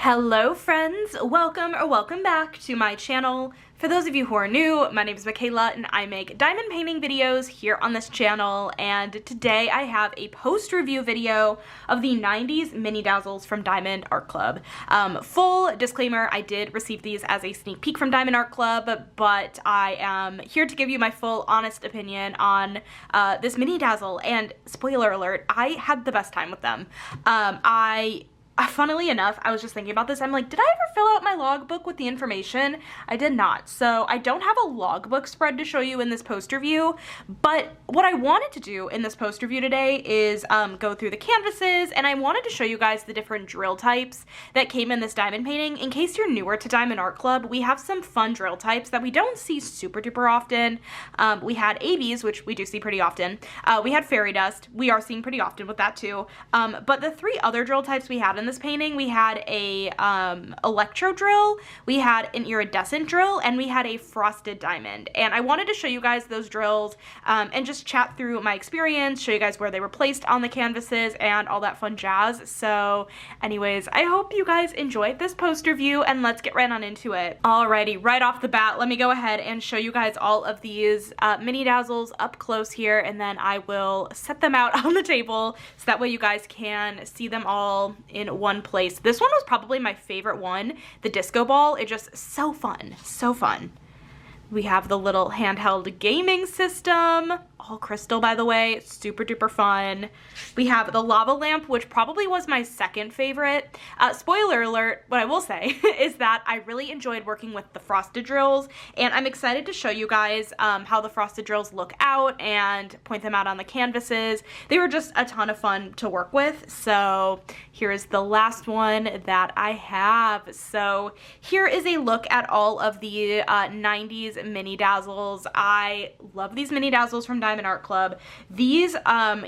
Hello friends, welcome back to my channel. For those of you who are new, my name is Michaela and I make diamond painting videos here on this channel, and today I have a post-review video of the 90s Mini Dazzles from Diamond Art Club. Full disclaimer, I did receive these as a sneak peek from Diamond Art Club, but I am here to give you my full honest opinion on this Mini Dazzle, and spoiler alert, I had the best time with them. Funnily enough, I was just thinking about this. I'm like, did I ever fill out my logbook with the information? I did not. So I don't have a logbook spread to show you in this post review, but what I wanted to do in this post review today is go through the canvases, and I wanted to show you guys the different drill types that came in this diamond painting. In case you're newer to Diamond Art Club, we have some fun drill types that we don't see super duper often. We had ABs, which we do see pretty often. We had fairy dust. We are seeing pretty often with that too. But the three other drill types we had in this painting, we had a electro drill, we had an iridescent drill, and we had a frosted diamond. And I wanted to show you guys those drills and just chat through my experience, show you guys where they were placed on the canvases and all that fun jazz. So anyways, I hope you guys enjoyed this post review, and let's get right on into it. Alrighty, right off the bat, let me go ahead and show you guys all of these Mini Dazzles up close here, and then I will set them out on the table so that way you guys can see them all in one place. This one was probably my favorite one, the disco ball. It just so fun, so fun. We have the little handheld gaming system, all crystal by the way, super duper fun. We have the lava lamp, which probably was my second favorite. Spoiler alert, what I will say is that I really enjoyed working with the frosted drills, and I'm excited to show you guys how the frosted drills look out and point them out on the canvases. They were just a ton of fun to work with. So here's the last one that I have. So here is a look at all of the 90s Mini Dazzles. I love these Mini Dazzles from Diamond Art Club. These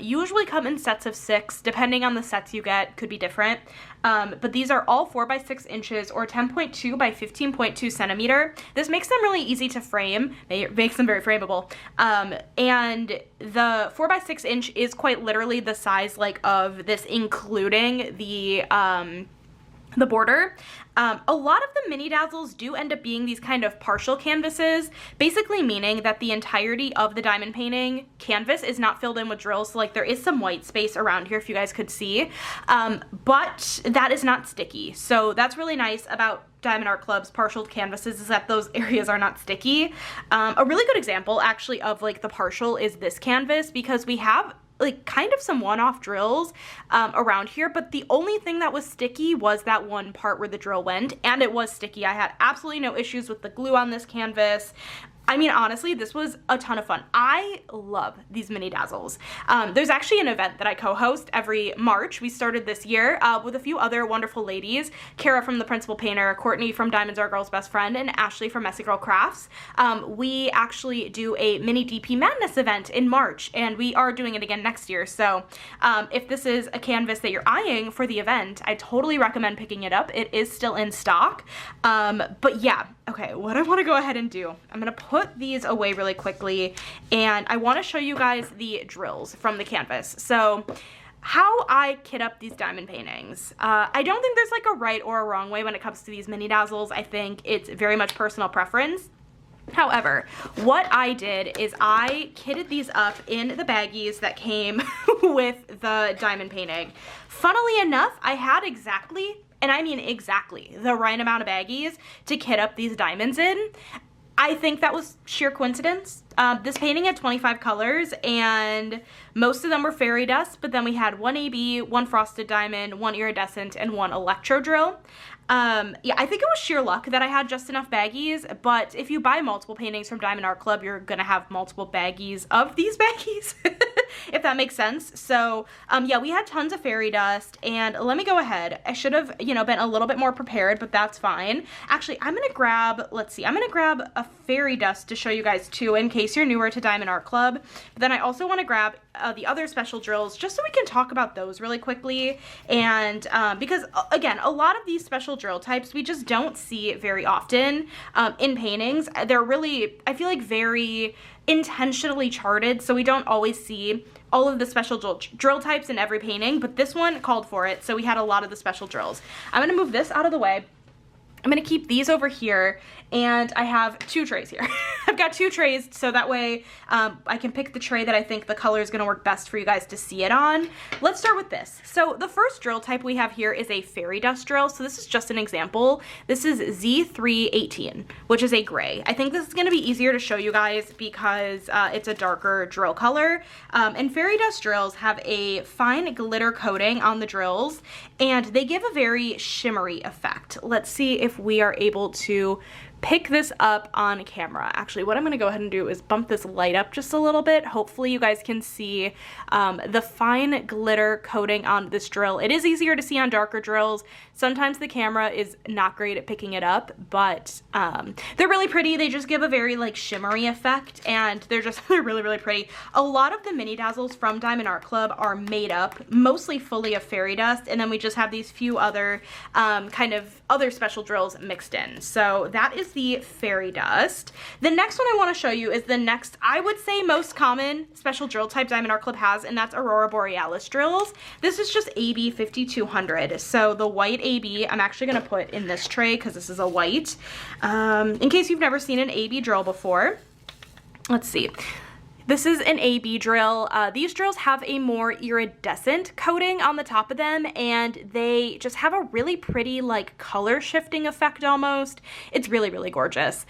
usually come in sets of 6, depending on the sets you get, could be different. But these are all 4 by 6 inches or 10.2 by 15.2 centimeter. This makes them really easy to frame. It makes them very frameable. And the 4 by 6 inch is quite literally the size like of this, including the border. A lot of the Mini Dazzles do end up being these kind of partial canvases, basically meaning that the entirety of the diamond painting canvas is not filled in with drills. So like there is some white space around here if you guys could see, but that is not sticky. So that's really nice about Diamond Art Club's partial canvases, is that those areas are not sticky. A really good example actually of like the partial is this canvas, because we have like kind of some one-off drills around here, but the only thing that was sticky was that one part where the drill went, and it was sticky. I had absolutely no issues with the glue on this canvas. I mean, honestly, this was a ton of fun. I love these Mini Dazzles. There's actually an event that I co-host every March. We started this year with a few other wonderful ladies, Kara from The Principal Painter, Courtney from Diamonds Are Girl's Best Friend, and Ashley from Messy Girl Crafts. We actually do a mini DP Madness event in March, and we are doing it again next year. So if this is a canvas that you're eyeing for the event, I totally recommend picking it up. It is still in stock. But yeah, okay, what I want to go ahead and do, I'm going to put these away really quickly, and I want to show you guys the drills from the canvas. So how I kit up these diamond paintings. I don't think there's like a right or a wrong way when it comes to these Mini Dazzles. I think it's very much personal preference. However, what I did is I kitted these up in the baggies that came with the diamond painting. Funnily enough, I had exactly, and I mean exactly, the right amount of baggies to kit up these diamonds in. I think that was sheer coincidence. This painting had 25 colors, and most of them were fairy dust, but then we had one AB, one frosted diamond, one iridescent, and one electro drill. Yeah, I think it was sheer luck that I had just enough baggies, but if you buy multiple paintings from Diamond Art Club, you're gonna have multiple baggies of these baggies, if that makes sense. So, yeah, we had tons of fairy dust, and let me go ahead. I should have, you know, been a little bit more prepared, but that's fine. Actually, I'm gonna grab, let's see, I'm gonna grab a fairy dust to show you guys too, in case you're newer to Diamond Art Club. But then I also wanna grab the other special drills just so we can talk about those really quickly. And because again, a lot of these special drill types we just don't see very often in paintings. They're really, I feel like, very intentionally charted, so we don't always see all of the special drill types in every painting, but this one called for it, so we had a lot of the special drills. I'm gonna move this out of the way. I'm gonna keep these over here, and I have 2 trays here. I've got 2 trays, so that way I can pick the tray that I think the color is gonna work best for you guys to see it on. Let's start with this. So the first drill type we have here is a fairy dust drill. So this is just an example. This is Z318, which is a gray. I think this is gonna be easier to show you guys because it's a darker drill color. And fairy dust drills have a fine glitter coating on the drills, and they give a very shimmery effect. Let's see if we are able to pick this up on camera. Actually, what I'm gonna go ahead and do is bump this light up just a little bit. Hopefully you guys can see the fine glitter coating on this drill. It is easier to see on darker drills. Sometimes the camera is not great at picking it up, but they're really pretty. They just give a very like shimmery effect, and they're really, really pretty. A lot of the Mini Dazzles from Diamond Art Club are made up mostly fully of fairy dust, and then we just have these few other kind of other special drills mixed in. So that is the fairy dust. The next one I want to show you is the next, I would say, most common special drill type Diamond Art Club has, and that's Aurora Borealis drills. This is just AB 5200. So the white AB, I'm actually going to put in this tray because this is a white. In case you've never seen an AB drill before, let's see. This is an AB drill. These drills have a more iridescent coating on the top of them, and they just have a really pretty like color shifting effect almost. It's really, really gorgeous.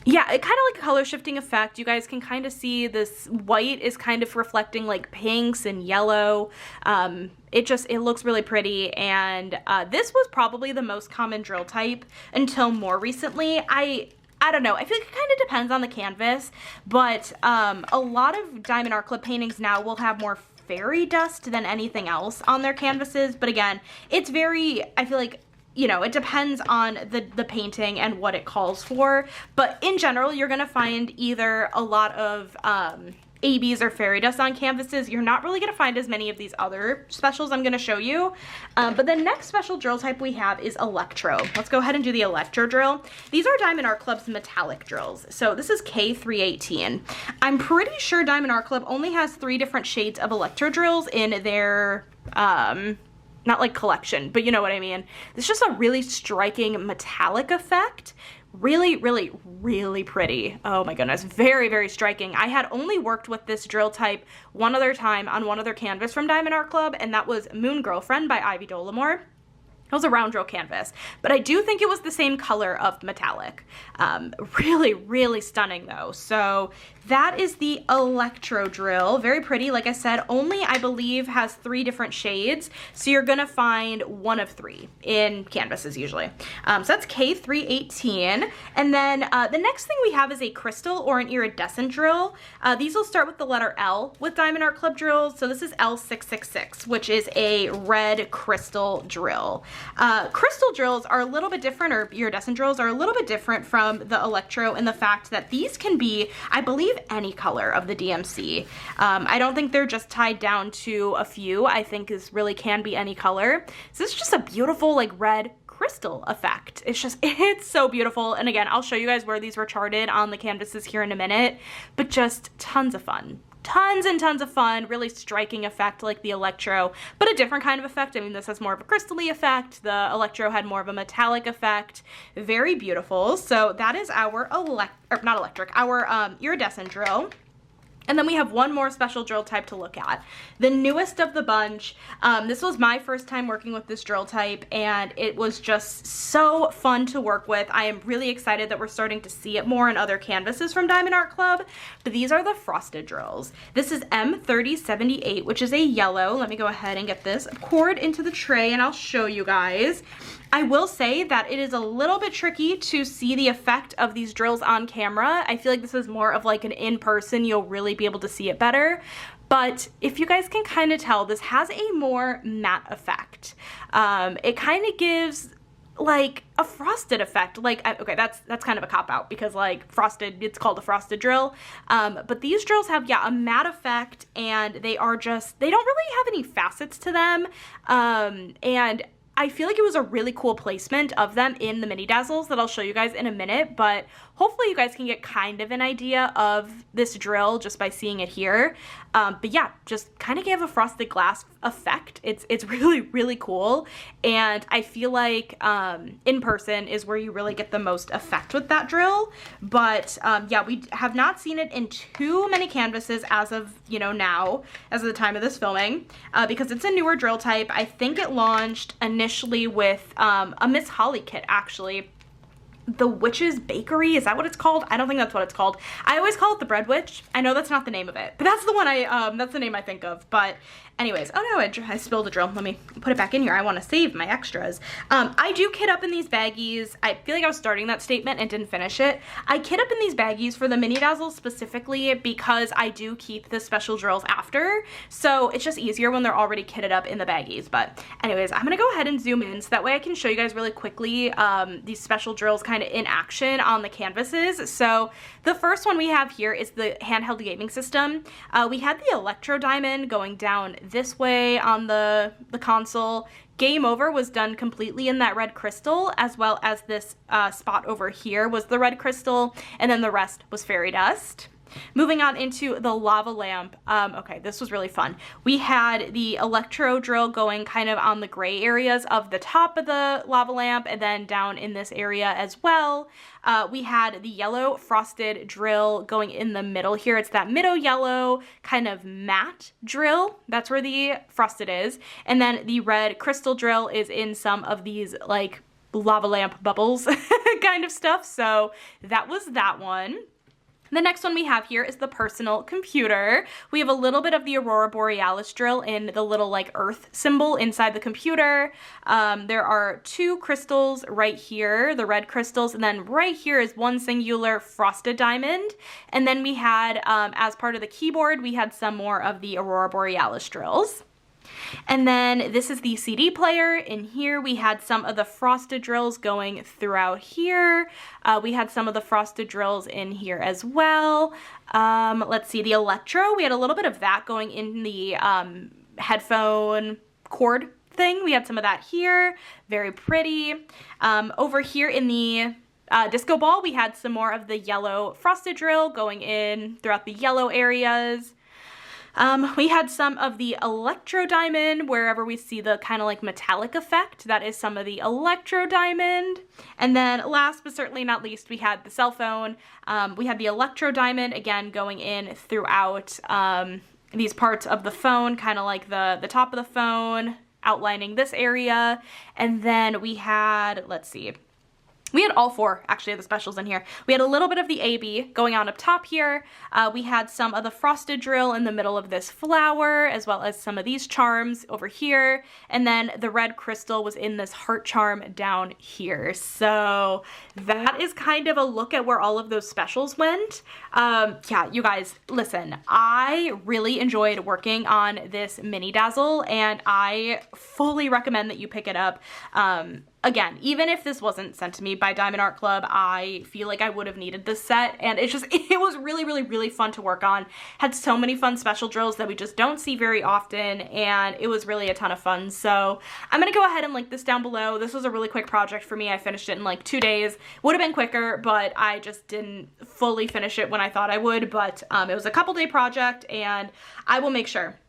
Yeah, it kind of like a color shifting effect. You guys can kind of see this white is kind of reflecting like pinks and yellow. It looks really pretty, and this was probably the most common drill type until more recently. I don't know, I feel like it kind of depends on the canvas, but a lot of Diamond Art Club paintings now will have more fairy dust than anything else on their canvases, but again, it's very, I feel like, you know, it depends on the painting and what it calls for, but in general, you're gonna find either a lot of ABs or fairy dust on canvases. You're not really gonna find as many of these other specials I'm gonna show you. But the next special drill type we have is electro. Let's go ahead and do the electro drill. These are Diamond Art Club's metallic drills. So this is K318. I'm pretty sure Diamond Art Club only has 3 different shades of electro drills in their, not like collection, but you know what I mean. It's just a really striking metallic effect. Really, really, really pretty. Oh my goodness, very, very striking. I had only worked with this drill type one other time on one other canvas from Diamond Art Club, and that was Moon Girlfriend by Ivy Dollamore. It was a round drill canvas, but I do think it was the same color of metallic. Really, really stunning though. So that is the electro drill. Very pretty. Like I said, only I believe has 3 different shades. So you're gonna find 1 of 3 in canvases usually. So that's K318. And then the next thing we have is a crystal or an iridescent drill. These will start with the letter L with Diamond Art Club drills. So this is L666, which is a red crystal drill. Crystal drills are a little bit different, or iridescent drills are a little bit different from the electro in the fact that these can be, I believe, any color of the DMC. I don't think they're just tied down to a few. I think this really can be any color. So it's just a beautiful like red crystal effect. It's so beautiful. And again, I'll show you guys where these were charted on the canvases here in a minute, but just tons of fun. Tons and tons of fun, really striking effect like the electro, but a different kind of effect. I mean, this has more of a crystal-y effect. The electro had more of a metallic effect. Very beautiful. So that is our our iridescent drill. And then we have one more special drill type to look at. The newest of the bunch. This was my first time working with this drill type, and it was just so fun to work with. I am really excited that we're starting to see it more in other canvases from Diamond Art Club, but these are the frosted drills. This is M3078, which is a yellow. Let me go ahead and get this poured into the tray, and I'll show you guys. I will say that it is a little bit tricky to see the effect of these drills on camera. I feel like this is more of like an in-person, you'll really be able to see it better. But if you guys can kind of tell, this has a more matte effect. It kind of gives like a frosted effect. Like, okay, that's kind of a cop-out because like frosted, it's called a frosted drill. But these drills have, yeah, a matte effect, and they are just, they don't really have any facets to them. And I feel like it was a really cool placement of them in the Mini Dazzles that I'll show you guys in a minute, but hopefully you guys can get kind of an idea of this drill just by seeing it here. But yeah, just kind of gave a frosted glass effect. It's really, really cool, and I feel like in person is where you really get the most effect with that drill. But yeah, we have not seen it in too many canvases as of, you know, now, as of the time of this filming, because it's a newer drill type. I think it launched initially with a Miss Holly kit, actually. The Witch's Bakery, is that what it's called? I don't think that's what it's called. I always call it the Bread Witch. I know that's not the name of it, but that's the one that's the name I think of. But anyways, oh no, I spilled a drill. Let me put it back in here. I want to save my extras. I do kit up in these baggies. I feel like I was starting that statement and didn't finish it. I kit up in these baggies for the Mini Dazzles specifically because I do keep the special drills after, so it's just easier when they're already kitted up in the baggies. But anyways, I'm gonna go ahead and zoom in so that way I can show you guys really quickly these special drills kind of in action on the canvases. So the first one we have here is the handheld gaming system. We had the Electro Diamond going down this way on the console. Game Over was done completely in that red crystal, as well as this spot over here was the red crystal, and then the rest was fairy dust. Moving on into the lava lamp. Okay, this was really fun. We had the electro drill going kind of on the gray areas of the top of the lava lamp, and then down in this area as well. We had the yellow frosted drill going in the middle here. It's that middle yellow kind of matte drill. That's where the frosted is. And then the red crystal drill is in some of these like lava lamp bubbles kind of stuff. So that was that one. The next one we have here is the personal computer. We have a little bit of the Aurora Borealis drill in the little like earth symbol inside the computer. There are two crystals right here, the red crystals, and then right here is one singular frosted diamond. And then we had, as part of the keyboard, we had some more of the Aurora Borealis drills. And then this is the CD player. In here we had some of the frosted drills going throughout here. We had some of the frosted drills in here as well. Let's see, the electro, we had a little bit of that going in the headphone cord thing. We had some of that here, very pretty. Over here in the disco ball, we had some more of the yellow frosted drill going in throughout the yellow areas. We had some of the electro diamond wherever we see the kind of like metallic effect. That is some of the electro diamond. And then last but certainly not least, we had the cell phone. We had the electro diamond again going in throughout these parts of the phone, kind of like the top of the phone, outlining this area. And then we had, let's see, we had all four, actually, of the specials in here. We had a little bit of the AB going on up top here. We had some of the frosted drill in the middle of this flower, as well as some of these charms over here. And then the red crystal was in this heart charm down here. So that is kind of a look at where all of those specials went. Yeah, you guys, listen, I really enjoyed working on this Mini Dazzle, and I fully recommend that you pick it up. Again, even if this wasn't sent to me by Diamond Art Club, I feel like I would have needed this set, and it was really, really, really fun to work on. Had so many fun special drills that we just don't see very often, and it was really a ton of fun. So I'm gonna go ahead and link this down below. This was a really quick project for me. I finished it in like 2 days. Would have been quicker, but I just didn't fully finish it when I thought I would, but it was a couple-day project, and I will make sure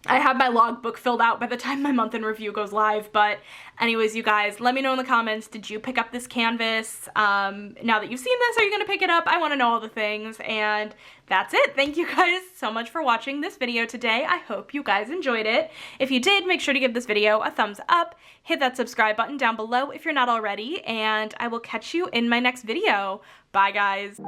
I have my logbook filled out by the time my month in review goes live. But anyways, you guys, let me know in the comments, did you pick up this canvas? Now that you've seen this, are you gonna pick it up? I wanna know all the things, and that's it. Thank you guys so much for watching this video today. I hope you guys enjoyed it. If you did, make sure to give this video a thumbs up, hit that subscribe button down below if you're not already, and I will catch you in my next video. Bye, guys.